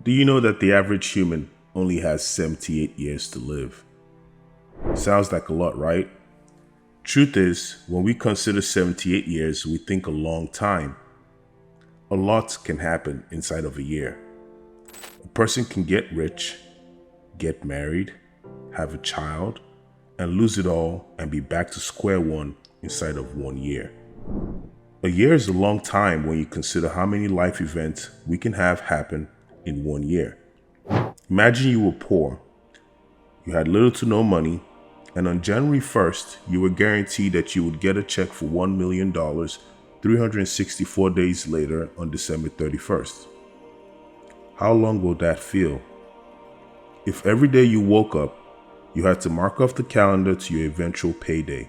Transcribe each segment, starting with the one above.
Do you know that the average human only has 78 years to live? Sounds like a lot, right? Truth is, when we consider 78 years, we think a long time. A lot can happen inside of a year. A person can get rich, get married, have a child, and lose it all and be back to square one inside of 1 year. A year is a long time when you consider how many life events we can have happen in 1 year. Imagine you were poor, you had little to no money, and on January 1st, you were guaranteed that you would get a check for $1 million 364 days later on December 31st. How long will that feel? If every day you woke up, you had to mark off the calendar to your eventual payday,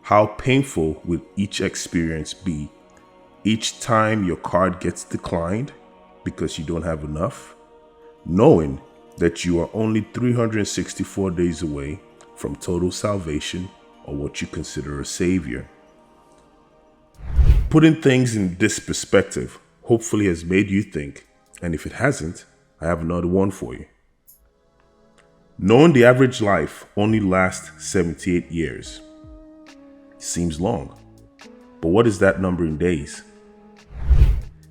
how painful would each experience be each time your card gets declined because you don't have enough, knowing that you are only 364 days away from total salvation or what you consider a savior? Putting things in this perspective hopefully has made you think, and if it hasn't, I have another one for you. Knowing the average life only lasts 78 years seems long, but what is that number in days?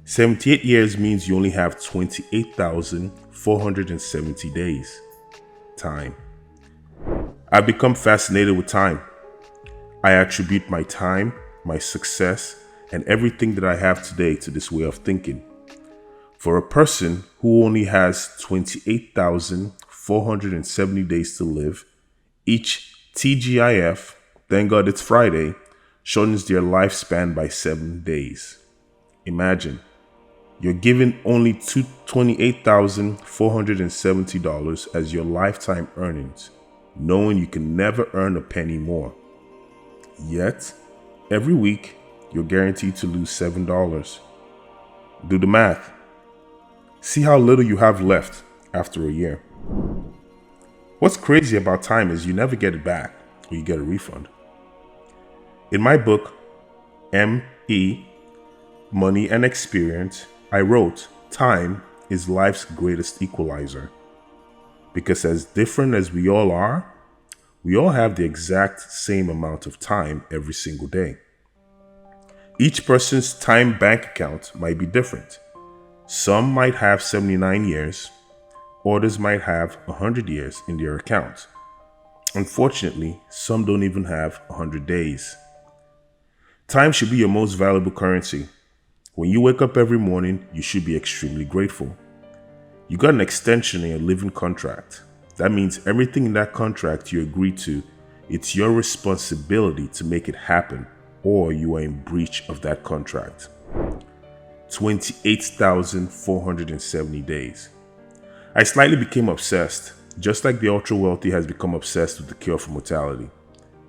78 years means you only have 28,470 days. Time. I've become fascinated with time. I attribute my time, my success, and everything that I have today to this way of thinking. For a person who only has 28,470 days to live, each TGIF, thank God it's Friday, shortens their lifespan by 7 days. Imagine, you're given only $28,470 as your lifetime earnings, knowing you can never earn a penny more. Yet, every week, you're guaranteed to lose $7. Do the math. See how little you have left after a year. What's crazy about time is you never get it back or you get a refund. In my book, M.E. Money and Experience, I wrote, time is life's greatest equalizer. Because as different as we all are, we all have the exact same amount of time every single day. Each person's time bank account might be different. Some might have 79 years, others might have 100 years in their account. Unfortunately, some don't even have 100 days. Time should be your most valuable currency. When you wake up every morning, you should be extremely grateful. You got an extension in your living contract. That means everything in that contract you agreed to, it's your responsibility to make it happen, or you are in breach of that contract. 28,470 days. I slightly became obsessed, just like the ultra wealthy has become obsessed with the cure for mortality.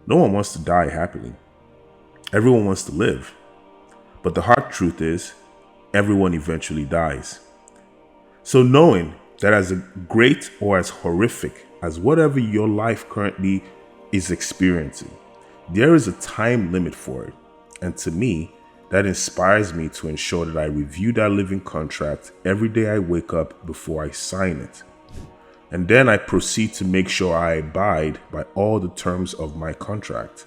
No one wants to die happily. Everyone wants to live. But the hard truth is, everyone eventually dies. So knowing that as great or as horrific as whatever your life currently is experiencing, there is a time limit for it. And to me, that inspires me to ensure that I review that living contract every day I wake up before I sign it. And then I proceed to make sure I abide by all the terms of my contract,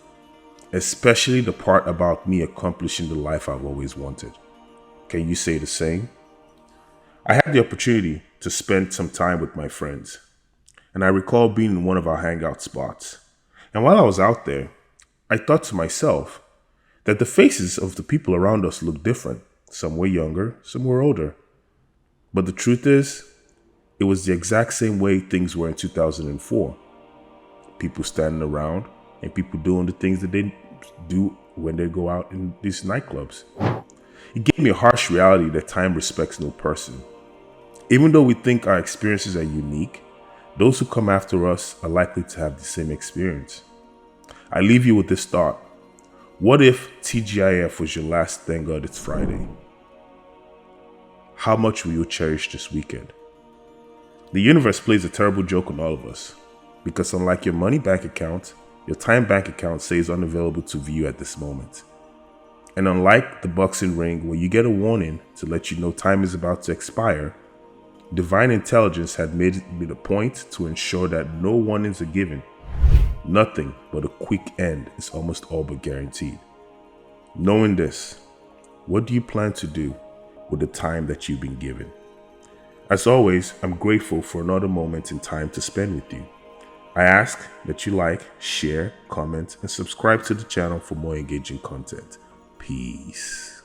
especially the part about me accomplishing the life I've always wanted. Can you say the same? I had the opportunity to spend some time with my friends, and I recall being in one of our hangout spots. And while I was out there, I thought to myself that the faces of the people around us looked different. Some were younger, some were older. But the truth is, it was the exact same way things were in 2004. People standing around and people doing the things that they do when they go out in these nightclubs. It gave me a harsh reality that time respects no person. Even though we think our experiences are unique, those who come after us are likely to have the same experience. I leave you with this thought. What if TGIF was your last thank God it's Friday? How much will you cherish this weekend? The universe plays a terrible joke on all of us, because unlike your money bank account, your time bank account says unavailable to view at this moment. And unlike the boxing ring where you get a warning to let you know time is about to expire, Divine intelligence had made it a point to ensure that no warnings are given. Nothing but a quick end is almost all but guaranteed. Knowing this, what do you plan to do with the time that you've been given? As always, I'm grateful for another moment in time to spend with you. I ask that you like, share, comment, and subscribe to the channel for more engaging content. Peace.